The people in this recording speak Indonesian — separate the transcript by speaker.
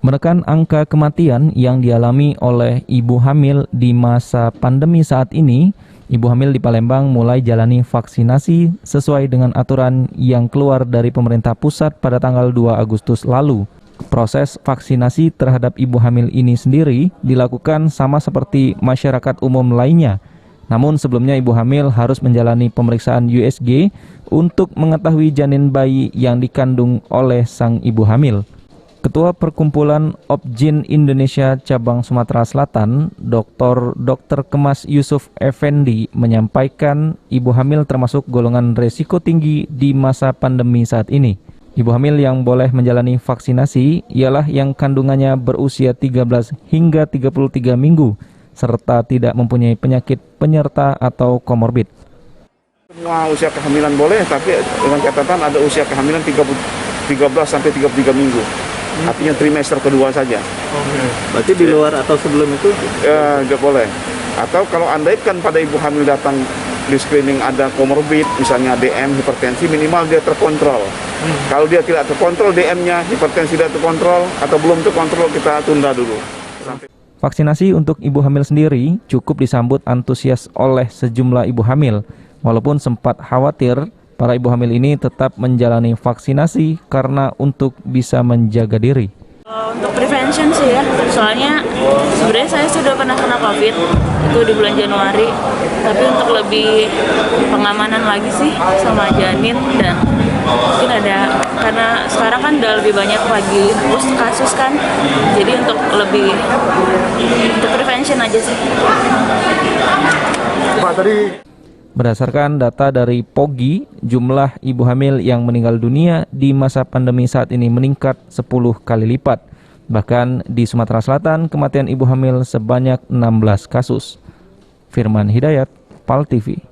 Speaker 1: Menekan angka kematian yang dialami oleh ibu hamil di masa pandemi saat ini, ibu hamil di Palembang mulai jalani vaksinasi sesuai dengan aturan yang keluar dari pemerintah pusat pada tanggal 2 Agustus lalu. Proses vaksinasi terhadap ibu hamil ini sendiri dilakukan sama seperti masyarakat umum lainnya. Namun sebelumnya ibu hamil harus menjalani pemeriksaan USG untuk mengetahui janin bayi yang dikandung oleh sang ibu hamil. Ketua Perkumpulan Opjin Indonesia Cabang Sumatera Selatan, Dr. Kemas Yusuf Effendi menyampaikan ibu hamil termasuk golongan resiko tinggi di masa pandemi saat ini. Ibu hamil yang boleh menjalani vaksinasi ialah yang kandungannya berusia 13 hingga 33 minggu, serta tidak mempunyai penyakit penyerta atau komorbid.
Speaker 2: Semua usia kehamilan boleh, tapi dengan catatan ada usia kehamilan 13 sampai 33 minggu. Artinya trimester kedua saja.
Speaker 3: Berarti di luar atau sebelum itu?
Speaker 2: Nggak boleh. Atau kalau andaikan pada ibu hamil datang di screening ada komorbid, misalnya DM, hipertensi, minimal dia terkontrol. Kalau dia tidak terkontrol DM-nya, hipertensi tidak terkontrol, atau belum terkontrol, kita tunda dulu.
Speaker 1: Vaksinasi untuk ibu hamil sendiri cukup disambut antusias oleh sejumlah ibu hamil. Walaupun sempat khawatir, para ibu hamil ini tetap menjalani vaksinasi karena untuk bisa menjaga diri.
Speaker 4: Untuk prevention sih ya, soalnya sebenarnya saya sudah pernah kena COVID itu di bulan Januari, tapi untuk lebih pengamanan lagi sih sama janin, dan mungkin ada karena sekarang kan udah lebih banyak lagi kasus kan, jadi untuk prevention aja sih.
Speaker 2: Pak, tadi
Speaker 1: Berdasarkan data dari POGI, jumlah ibu hamil yang meninggal dunia di masa pandemi saat ini meningkat 10 kali lipat. Bahkan di Sumatera Selatan, kematian ibu hamil sebanyak 16 kasus. Firman Hidayat, PAL TV.